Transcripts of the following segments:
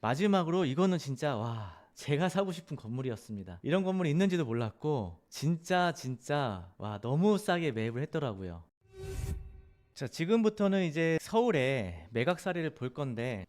마지막으로 이거는 진짜 와 제가 사고 싶은 건물이었습니다. 이런 건물이 있는지도 몰랐고 진짜 와 너무 싸게 매입을 했더라고요. 자, 지금부터는 이제 서울의 매각사례를 볼 건데,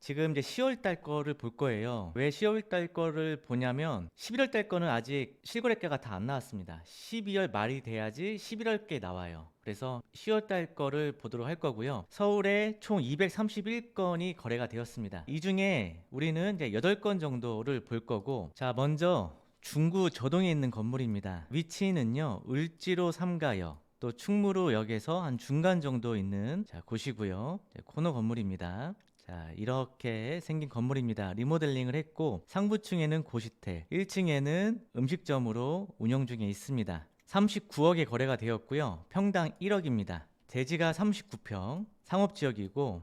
지금 이제 10월 달 거를 볼 거예요. 왜 10월 달 거를 보냐면, 11월 달 거는 아직 실거래가가 다 안 나왔습니다. 12월 말이 돼야지 11월께 나와요. 그래서 10월 달 거를 보도록 할 거고요. 서울에 총 231건이 거래가 되었습니다. 이 중에 우리는 이제 8건 정도를 볼 거고, 자, 먼저 중구 저동에 있는 건물입니다. 위치는요, 을지로 3가역. 또 충무로역에서 한 중간 정도 있는 곳이고요. 코너 건물입니다. 자, 이렇게 생긴 건물입니다. 리모델링을 했고 상부층에는 고시텔, 1층에는 음식점으로 운영 중에 있습니다. 39억에 거래가 되었고요. 평당 1억입니다. 대지가 39평, 상업지역이고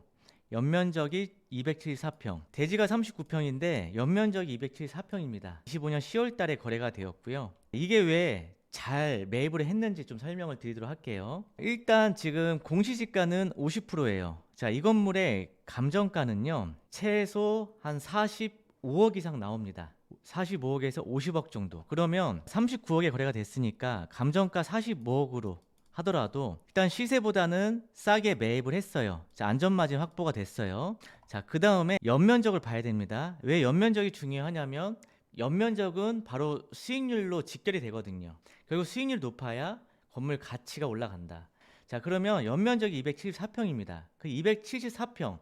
연면적이 274평, 대지가 39평인데 연면적이 274평입니다. 25년 10월 달에 거래가 되었고요. 이게 왜 잘 매입을 했는지 좀 설명을 드리도록 할게요. 일단 지금 공시지가는 50%예요. 자, 이 건물의 감정가는요, 최소 한 45억 이상 나옵니다. 45억에서 50억 정도. 그러면 39억에 거래가 됐으니까 감정가 45억으로 하더라도 일단 시세보다는 싸게 매입을 했어요. 자, 안전마진 확보가 됐어요. 자, 그 다음에 연면적을 봐야 됩니다. 왜 연면적이 중요하냐면 연면적은 바로 수익률로 직결이 되거든요. 결국 수익률이 높아야 건물 가치가 올라간다. 자, 그러면 연면적이 274평입니다. 그 274평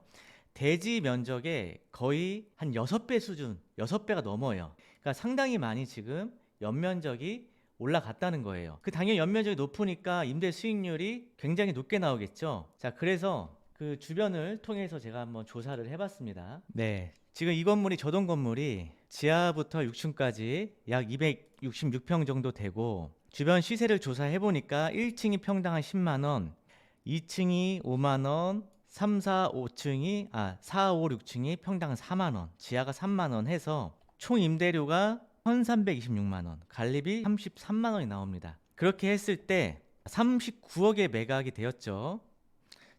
대지 면적의 거의 한 6배 수준, 6배가 넘어요. 그러니까 상당히 많이 지금 연면적이 올라갔다는 거예요. 그 당연히 연면적이 높으니까 임대 수익률이 굉장히 높게 나오겠죠. 자, 그래서 그 주변을 통해서 제가 한번 조사를 해봤습니다. 네, 지금 이 건물이 저동 건물이 지하부터 6층까지 약 266평 정도 되고 주변 시세를 조사해 보니까 1층이 평당 한 10만 원, 2층이 5만 원, 3, 4, 5층이 4, 5, 6층이 평당 4만 원, 지하가 3만 원 해서 총 임대료가 1,326만 원, 관리비 33만 원이 나옵니다. 그렇게 했을 때 39억에 매각이 되었죠.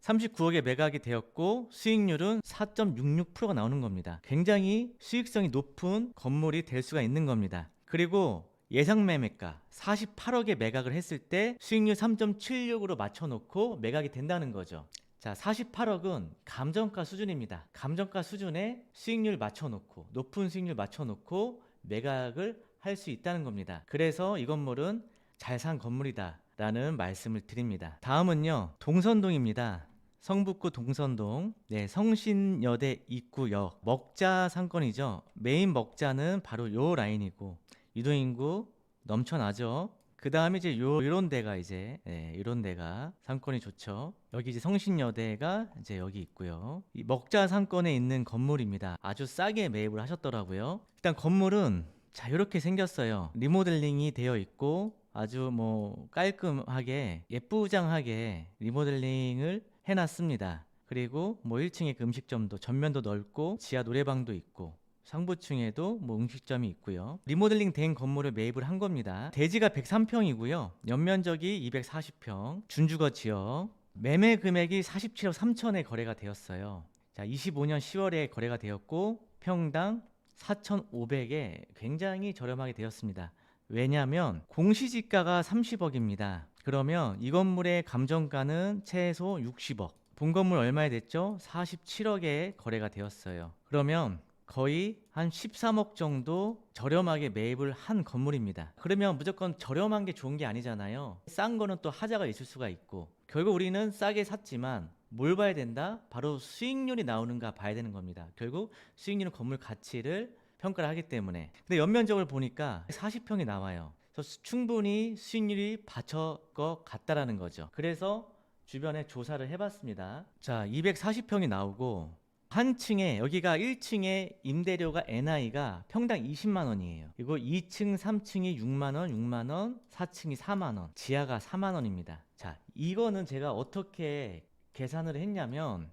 39억에 매각이 되었고 수익률은 4.66%가 나오는 겁니다. 굉장히 수익성이 높은 건물이 될 수가 있는 겁니다. 그리고 예상 매매가 48억에 매각을 했을 때 수익률 3.76으로 맞춰놓고 매각이 된다는 거죠. 자, 48억은 감정가 수준입니다. 감정가 수준에 수익률 맞춰놓고 높은 수익률 맞춰놓고 매각을 할 수 있다는 겁니다. 그래서 이 건물은 잘 산 건물이다 라는 말씀을 드립니다. 다음은요, 동선동입니다. 성북구 동선동, 네, 성신여대 입구역 먹자 상권이죠. 메인 먹자는 바로 요 라인이고 유동인구 넘쳐나죠. 그 다음에 이제 요런 데가 이제 이런 데가 상권이 좋죠. 여기 이제 성신여대가 이제 여기 있고요. 이 먹자 상권에 있는 건물입니다. 아주 싸게 매입을 하셨더라고요. 일단 건물은 자 이렇게 생겼어요. 리모델링이 되어 있고 아주 뭐 깔끔하게 예쁘장하게 리모델링을 해놨습니다. 그리고 뭐 1층에 그 음식점도 전면도 넓고 지하 노래방도 있고 상부층에도 뭐 음식점이 있고요. 리모델링 된 건물을 매입을 한 겁니다. 대지가 103평이고요. 연면적이 240평, 준주거 지역. 매매 금액이 47억 3천에 거래가 되었어요. 자, 25년 10월에 거래가 되었고 평당 4,500에 굉장히 저렴하게 되었습니다. 왜냐하면 공시지가가 30억입니다. 그러면 이 건물의 감정가는 최소 60억. 본 건물 얼마에 됐죠? 47억에 거래가 되었어요. 그러면 거의 한 13억 정도 저렴하게 매입을 한 건물입니다. 그러면 무조건 저렴한 게 좋은 게 아니잖아요. 싼 거는 또 하자가 있을 수가 있고 결국 우리는 싸게 샀지만 뭘 봐야 된다? 바로 수익률이 나오는가 봐야 되는 겁니다. 결국 수익률은 건물 가치를 평가를 하기 때문에. 근데 연면적을 보니까 40평이 나와요. 그래서 충분히 수익률이 받쳐 것 같다라는 거죠. 그래서 주변에 조사를 해봤습니다. 자, 240평이 나오고 한 층에 여기가 1층에 임대료가 NI가 평당 20만 원이에요. 그리고 2층, 3층이 6만 원, 6만 원, 4층이 4만 원, 지하가 4만 원입니다. 자, 이거는 제가 어떻게 계산을 했냐면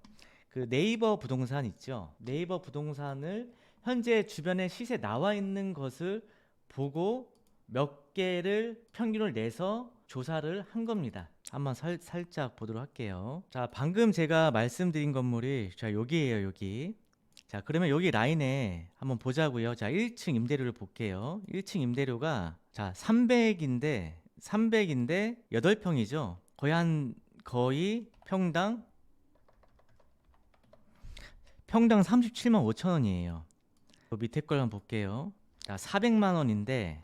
그 네이버 부동산 있죠. 네이버 부동산을 현재 주변에 시세 나와 있는 것을 보고 몇 개를 평균을 내서 조사를 한 겁니다. 한번 살짝 보도록 할게요. 자, 방금 제가 말씀드린 건물이 자 여기에요, 여기. 자, 그러면 여기 라인에 한번 보자고요. 자, 1층 임대료를 볼게요. 1층 임대료가 자, 300인데 8평이죠. 거의 평당 37만 5천 원이에요. 밑에 걸 한번 볼게요. 자, 400만 원인데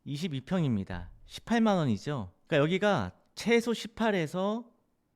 22평입니다. 18만 원이죠. 그러니까 여기가 최소 18에서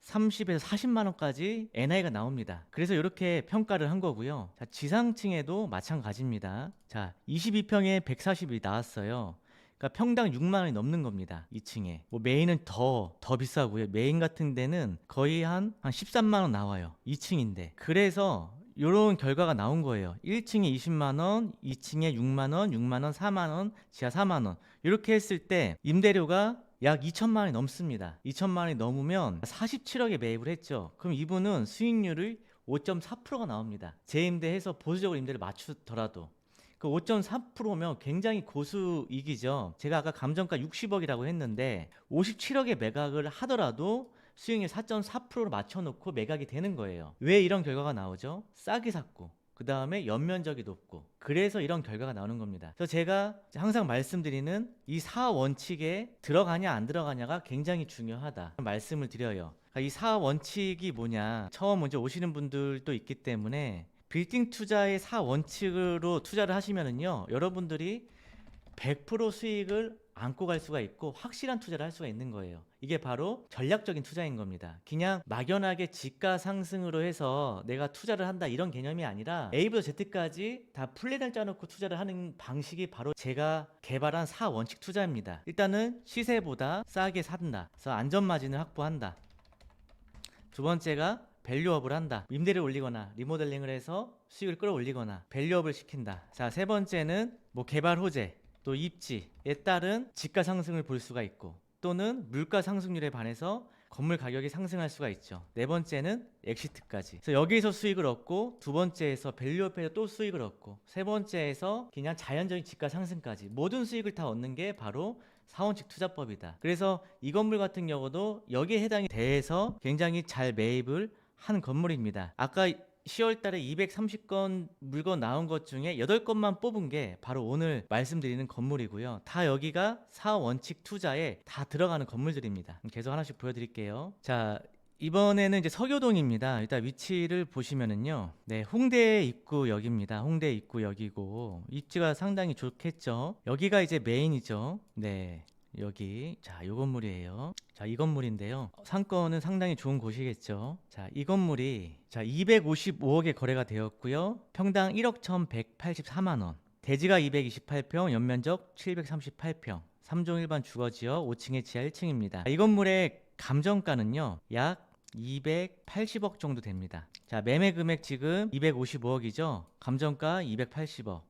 30에서 40만 원까지 NI가 나옵니다. 그래서 이렇게 평가를 한 거고요. 자, 지상층에도 마찬가지입니다. 자, 22평에 140이 나왔어요. 그러니까 평당 6만 원이 넘는 겁니다. 2층에. 뭐 메인은 더 비싸고요. 메인 같은 데는 거의 한 13만 원 나와요. 2층인데. 그래서 이런 결과가 나온 거예요. 1층에 20만 원, 2층에 6만 원, 6만 원, 4만 원, 지하 4만 원. 이렇게 했을 때 임대료가 약 2천만 원이 넘습니다. 2천만 원이 넘으면 47억에 매입을 했죠. 그럼 이분은 수익률을 5.4%가 나옵니다. 재임대해서 보수적으로 임대를 맞추더라도. 그 5.4%면 굉장히 고수익이죠. 제가 아까 감정가 60억이라고 했는데 57억에 매각을 하더라도 수익률 4.4%로 맞춰놓고 매각이 되는 거예요. 왜 이런 결과가 나오죠? 싸게 샀고 그 다음에 연면적이 높고 그래서 이런 결과가 나오는 겁니다. 그래서 제가 항상 말씀드리는 이 4원칙에 들어가냐 안 들어가냐가 굉장히 중요하다 말씀을 드려요. 그러니까 이 4원칙이 뭐냐, 처음 먼저 오시는 분들도 있기 때문에 빌딩 투자의 4원칙으로 투자를 하시면은요, 여러분들이 100% 수익을 안고 갈 수가 있고 확실한 투자를 할 수가 있는 거예요. 이게 바로 전략적인 투자인 겁니다. 그냥 막연하게 지가 상승으로 해서 내가 투자를 한다 이런 개념이 아니라 A부터 Z까지 다 플랜을 짜놓고 투자를 하는 방식이 바로 제가 개발한 4원칙 투자입니다. 일단은 시세보다 싸게 산다. 그래서 안전마진을 확보한다. 두 번째가 밸류업을 한다. 임대를 올리거나 리모델링을 해서 수익을 끌어올리거나 밸류업을 시킨다. 자, 세 번째는 뭐 개발 호재, 또 입지에 따른 지가 상승을 볼 수가 있고 또는 물가 상승률에 반해서 건물 가격이 상승할 수가 있죠. 네 번째는 엑시트까지. 그래서 여기에서 수익을 얻고 두 번째에서 밸류업에서 또 수익을 얻고 세 번째에서 그냥 자연적인 지가 상승까지 모든 수익을 다 얻는 게 바로 4원칙 투자법이다. 그래서 이 건물 같은 경우도 여기에 해당이 돼서 굉장히 잘 매입을 한 건물입니다. 아까 10월 달에 230건 물건 나온 것 중에 8건만 뽑은 게 바로 오늘 말씀드리는 건물이고요. 다 여기가 4원칙 투자에 다 들어가는 건물들입니다. 계속 하나씩 보여드릴게요. 자, 이번에는 이제 서교동입니다. 일단 위치를 보시면은요. 네, 홍대 입구역입니다. 홍대 입구역이고 입지가 상당히 좋겠죠. 여기가 이제 메인이죠. 네. 여기 자, 이 건물이에요. 자, 이 건물인데요. 상권은 상당히 좋은 곳이겠죠. 자, 이 건물이 자, 255억에 거래가 되었고요. 평당 1억 1,184만 원. 대지가 228평, 연면적 738평. 3종 일반 주거지역 5층에 지하 1층입니다. 이 건물의 감정가는요. 약 280억 정도 됩니다. 자, 매매 금액 지금 255억이죠. 감정가 280억.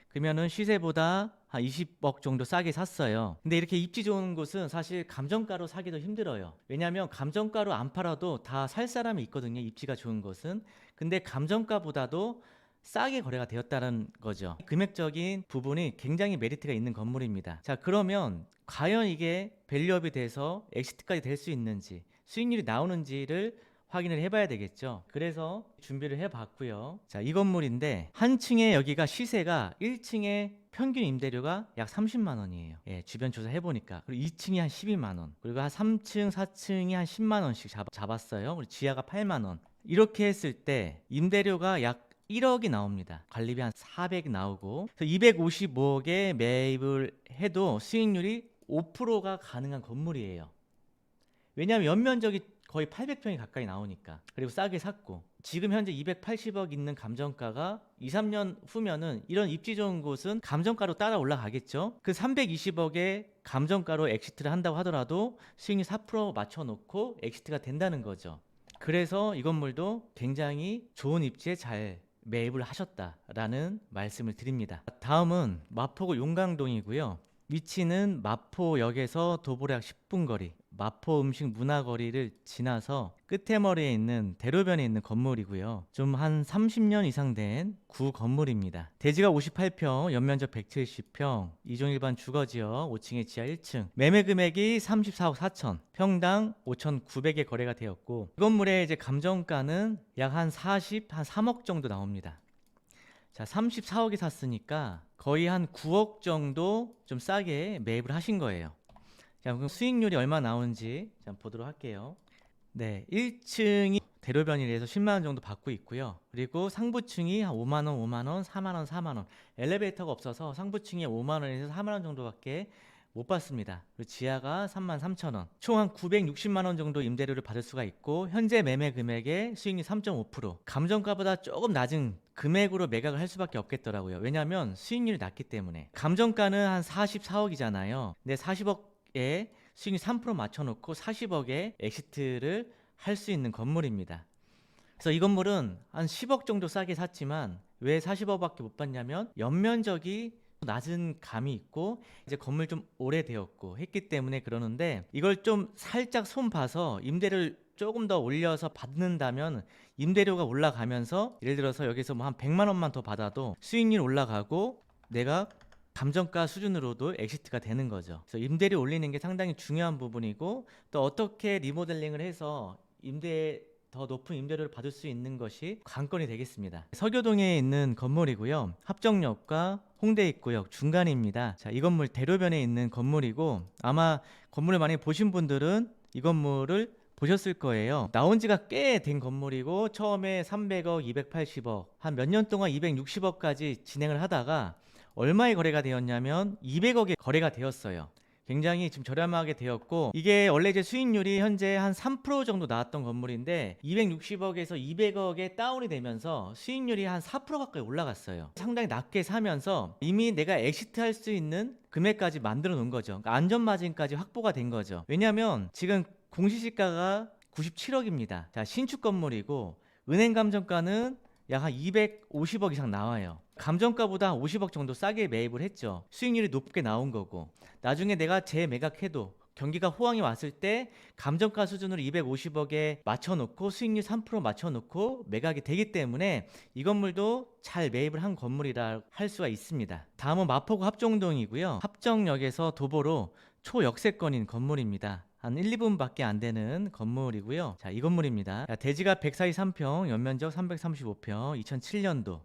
그러면은 시세보다 한 20억 정도 싸게 샀어요. 근데 이렇게 입지 좋은 곳은 사실 감정가로 사기도 힘들어요. 왜냐하면 감정가로 안 팔아도 다 살 사람이 있거든요. 입지가 좋은 곳은. 근데 감정가보다도 싸게 거래가 되었다는 거죠. 금액적인 부분이 굉장히 메리트가 있는 건물입니다. 자, 그러면 과연 이게 밸류업이 돼서 엑시트까지 될 수 있는지, 수익률이 나오는지를 확인을 해봐야 되겠죠. 그래서 준비를 해봤고요. 자, 이 건물인데 한 층에 여기가 시세가 1층에 평균 임대료가 약 30만 원이에요. 예, 주변 조사 해보니까. 그리고 2층이 한 12만 원. 그리고 한 3층, 4층이 한 10만 원씩 잡았어요. 그리고 지하가 8만 원. 이렇게 했을 때 임대료가 약 1억이 나옵니다. 관리비 한 400 나오고 255억에 매입을 해도 수익률이 5%가 가능한 건물이에요. 왜냐하면 연면적이 거의 800평이 가까이 나오니까. 그리고 싸게 샀고 지금 현재 280억 있는 감정가가 2, 3년 후면은 이런 입지 좋은 곳은 감정가로 따라 올라가겠죠. 그 320억의 감정가로 엑시트를 한다고 하더라도 수익률 4% 맞춰놓고 엑시트가 된다는 거죠. 그래서 이 건물도 굉장히 좋은 입지에 잘 매입을 하셨다라는 말씀을 드립니다. 다음은 마포구 용강동이고요. 위치는 마포역에서 도보로 약 10분 거리. 마포 음식 문화거리를 지나서 끝에머리에 있는 대로변에 있는 건물이고요. 좀 한 30년 이상 된 구 건물입니다. 대지가 58평, 연면적 170평, 2종 일반 주거지역, 5층에 지하 1층. 매매 금액이 34억 4천, 평당 5,900에 거래가 되었고, 이 건물의 이제 감정가는 약 한 3억 정도 나옵니다. 자, 34억에 샀으니까 거의 한 9억 정도 좀 싸게 매입을 하신 거예요. 자, 그럼 수익률이 얼마 나오는지 자, 보도록 할게요. 네, 1층이 대로변이라서 10만 원 정도 받고 있고요. 그리고 상부층이 한 5만 원, 5만 원, 4만 원, 4만 원. 엘리베이터가 없어서 상부층에 5만 원에서 4만 원 정도밖에 못 받습니다. 그리고 지하가 3만 3천 원. 총 한 960만 원 정도 임대료를 받을 수가 있고 현재 매매 금액의 수익률 3.5%. 감정가보다 조금 낮은 금액으로 매각을 할 수밖에 없겠더라고요. 왜냐하면 수익률이 낮기 때문에. 감정가는 한 44억이잖아요. 근데 40억에 수익률 3% 맞춰놓고 40억에 엑시트를 할 수 있는 건물입니다. 그래서 이 건물은 한 10억 정도 싸게 샀지만 왜 40억밖에 못 받냐면 연면적이 낮은 감이 있고 이제 건물 좀 오래되었고 했기 때문에 그러는데 이걸 좀 살짝 손 봐서 임대를 조금 더 올려서 받는다면 임대료가 올라가면서 예를 들어서 여기서 뭐 한 100만 원만 더 받아도 수익률 올라가고 내가 감정가 수준으로도 엑시트가 되는 거죠. 그래서 임대료 올리는 게 상당히 중요한 부분이고 또 어떻게 리모델링을 해서 더 높은 임대료를 받을 수 있는 것이 관건이 되겠습니다. 서교동에 있는 건물이고요. 합정역과 홍대 입구역 중간입니다. 자, 이 건물 대로변에 있는 건물이고 아마 건물을 많이 보신 분들은 이 건물을 보셨을 거예요. 나온 지가 꽤 된 건물이고 처음에 300억, 280억, 한 몇 년 동안 260억까지 진행을 하다가 얼마에 거래가 되었냐면 200억에 거래가 되었어요. 굉장히 지금 저렴하게 되었고 이게 원래 이제 수익률이 현재 한 3% 정도 나왔던 건물인데 260억에서 200억에 다운이 되면서 수익률이 한 4% 가까이 올라갔어요. 상당히 낮게 사면서 이미 내가 엑시트 할 수 있는 금액까지 만들어 놓은 거죠. 그러니까 안전마진까지 확보가 된 거죠. 왜냐하면 지금 공시지가가 97억입니다. 자, 신축 건물이고 은행 감정가는 약 한 250억 이상 나와요. 감정가보다 50억 정도 싸게 매입을 했죠. 수익률이 높게 나온 거고 나중에 내가 재매각해도 경기가 호황이 왔을 때 감정가 수준으로 250억에 맞춰놓고 수익률 3% 맞춰놓고 매각이 되기 때문에 이 건물도 잘 매입을 한 건물이라 할 수가 있습니다. 다음은 마포구 합정동이고요. 합정역에서 도보로 초역세권인 건물입니다. 한 1, 2분밖에 안 되는 건물이고요. 자, 이 건물입니다. 자, 대지가 143평, 연면적 335평, 2007년도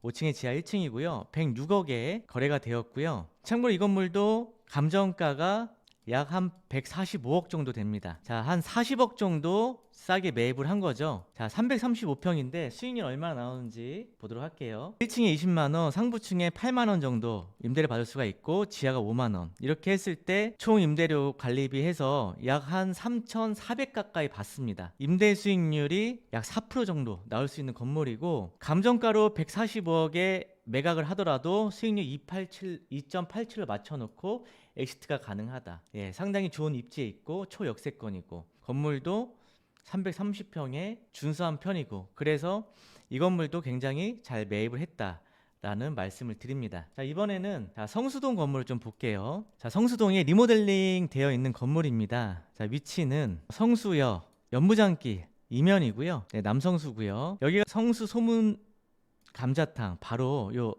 5층에 지하 1층이고요. 106억에 거래가 되었고요. 참고로 이 건물도 감정가가 약 한 145억 정도 됩니다. 자, 한 40억 정도 싸게 매입을 한 거죠. 자, 335평인데 수익률 얼마나 나오는지 보도록 할게요. 1층에 20만 원, 상부층에 8만 원 정도 임대를 받을 수가 있고 지하가 5만 원. 이렇게 했을 때 총 임대료 관리비 해서 약 한 3,400 가까이 받습니다. 임대 수익률이 약 4% 정도 나올 수 있는 건물이고 감정가로 145억에 매각을 하더라도 수익률 2.87을 맞춰놓고 엑시트가 가능하다. 예, 상당히 좋은 입지에 있고 초역세권이고 건물도 330평에 준수한 편이고 그래서 이 건물도 굉장히 잘 매입을 했다라는 말씀을 드립니다. 자, 이번에는 성수동 건물을 좀 볼게요. 자, 성수동에 리모델링 되어 있는 건물입니다. 자, 위치는 성수역 연무장길 이면이고요. 네, 남성수고요. 여기가 성수 소문 감자탕 바로 요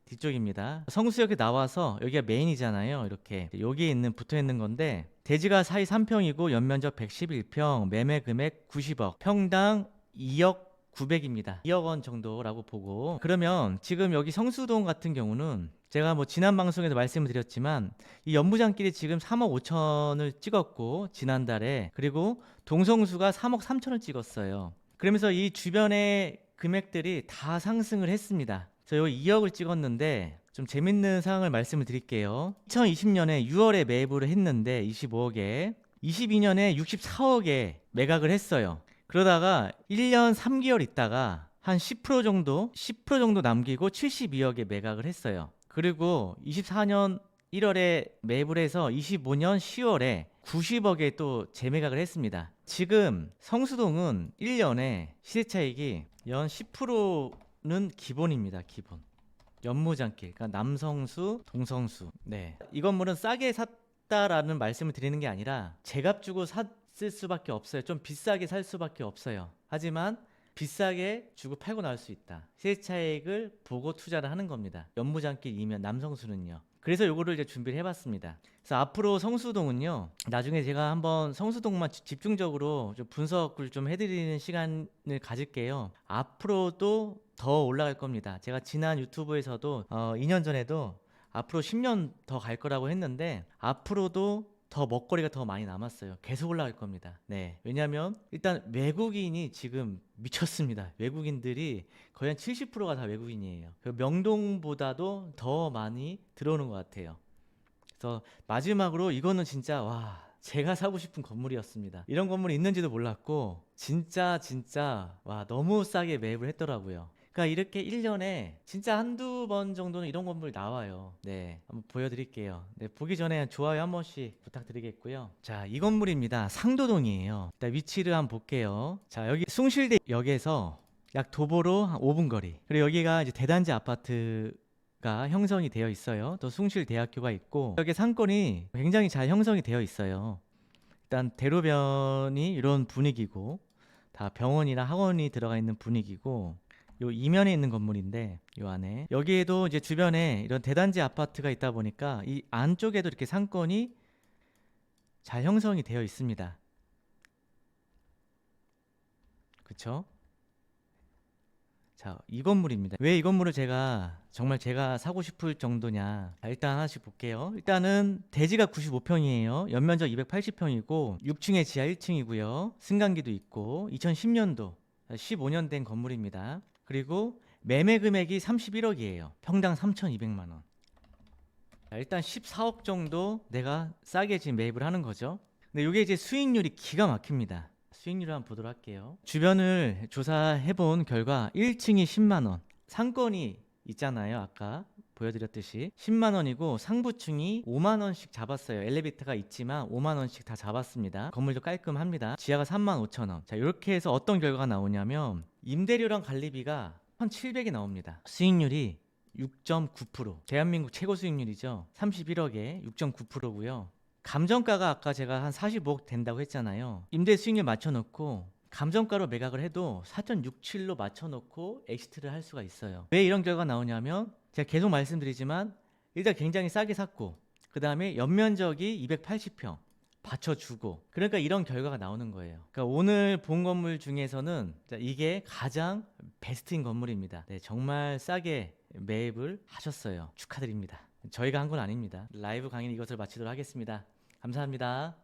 뒤쪽입니다. 성수역에 나와서 여기가 메인이잖아요. 이렇게 여기에 있는 붙어 있는 건데 대지가 43평이고 연면적 111평, 매매 금액 90억, 평당 2억 900입니다. 2억 원 정도라고 보고 그러면 지금 여기 성수동 같은 경우는 제가 뭐 지난 방송에도 말씀을 드렸지만 이 연무장길이 지금 3억 5천을 찍었고 지난달에 그리고 동성수가 3억 3천을 찍었어요. 그러면서 이 주변의 금액들이 다 상승을 했습니다. 저 여기 2억을 찍었는데 좀 재밌는 상황을 말씀을 드릴게요. 2020년에 6월에 매입을 했는데 25억에 22년에 64억에 매각을 했어요. 그러다가 1년 3개월 있다가 한 10% 정도 남기고 72억에 매각을 했어요. 그리고 24년 1월에 매입을 해서 25년 10월에 90억에 또 재매각을 했습니다. 지금 성수동은 1년에 시세차익이 연 10%는 기본입니다. 기본. 연무장길, 그러니까 남성수, 동성수. 네, 이 건물은 싸게 샀다 샀다라는 말씀을 드리는 게 아니라 제값 주고 샀을 수밖에 없어요. 좀 비싸게 살 수밖에 없어요. 하지만 비싸게 주고 팔고 나올 수 있다. 시세 차익을 보고 투자를 하는 겁니다. 연무장길이면 남성수는요. 그래서 요거를 이제 준비를 해봤습니다. 그래서 앞으로 성수동은요, 나중에 제가 한번 성수동만 집중적으로 좀 분석을 좀 해드리는 시간을 가질게요. 앞으로도 더 올라갈 겁니다. 제가 지난 유튜브에서도 2년 전에도 앞으로 10년 더 갈 거라고 했는데 앞으로도 더 먹거리가 더 많이 남았어요. 계속 올라갈 겁니다. 네. 왜냐면 일단 외국인이 지금 미쳤습니다. 외국인들이 거의 한 70%가 다 외국인이에요. 명동보다도 더 많이 들어오는 것 같아요. 그래서 마지막으로 이거는 진짜 와, 제가 사고 싶은 건물이었습니다. 이런 건물이 있는지도 몰랐고 진짜 와, 너무 싸게 매입을 했더라고요. 그러니까 이렇게 1년에 진짜 한두 번 정도는 이런 건물 나와요. 네, 한번 보여드릴게요. 네, 보기 전에 좋아요 한 번씩 부탁드리겠고요. 자, 이 건물입니다. 상도동이에요. 일단 위치를 한번 볼게요. 자, 여기 숭실대역에서 약 도보로 한 5분 거리. 그리고 여기가 이제 대단지 아파트가 형성이 되어 있어요. 또 숭실대학교가 있고 여기 상권이 굉장히 잘 형성이 되어 있어요. 일단 대로변이 이런 분위기고 다 병원이나 학원이 들어가 있는 분위기고 요 이면에 있는 건물인데 요 안에 여기에도 이제 주변에 이런 대단지 아파트가 있다 보니까 이 안쪽에도 이렇게 상권이 잘 형성이 되어 있습니다. 그쵸? 자, 이 건물입니다. 왜 이 건물을 정말 제가 사고 싶을 정도냐. 자, 일단 하나씩 볼게요. 일단은 대지가 95평이에요. 연면적 280평이고 6층에 지하 1층이고요. 승강기도 있고 2010년도 15년 된 건물입니다. 그리고 매매 금액이 31억이에요. 평당 3,200만 원. 자, 일단 14억 정도 내가 싸게 지금 매입을 하는 거죠. 근데 이게 이제 수익률이 기가 막힙니다. 수익률을 한번 보도록 할게요. 주변을 조사해 본 결과 1층이 10만 원, 상권이 있잖아요. 아까 보여드렸듯이 10만 원이고 상부층이 5만 원씩 잡았어요. 엘리베이터가 있지만 5만 원씩 다 잡았습니다. 건물도 깔끔합니다. 지하가 3만 5천 원. 자, 이렇게 해서 어떤 결과가 나오냐면 임대료랑 관리비가 1,700이 나옵니다. 수익률이 6.9%. 대한민국 최고 수익률이죠. 31억에 6.9%고요. 감정가가 아까 제가 한 45억 된다고 했잖아요. 임대 수익률 맞춰놓고 감정가로 매각을 해도 4.67로 맞춰놓고 엑시트를 할 수가 있어요. 왜 이런 결과가 나오냐면 제가 계속 말씀드리지만 일단 굉장히 싸게 샀고 그 다음에 연면적이 280평 받쳐주고 그러니까 이런 결과가 나오는 거예요. 그러니까 오늘 본 건물 중에서는 이게 가장 베스트인 건물입니다. 네, 정말 싸게 매입을 하셨어요. 축하드립니다. 저희가 한 건 아닙니다. 라이브 강의는 이것을 마치도록 하겠습니다. 감사합니다.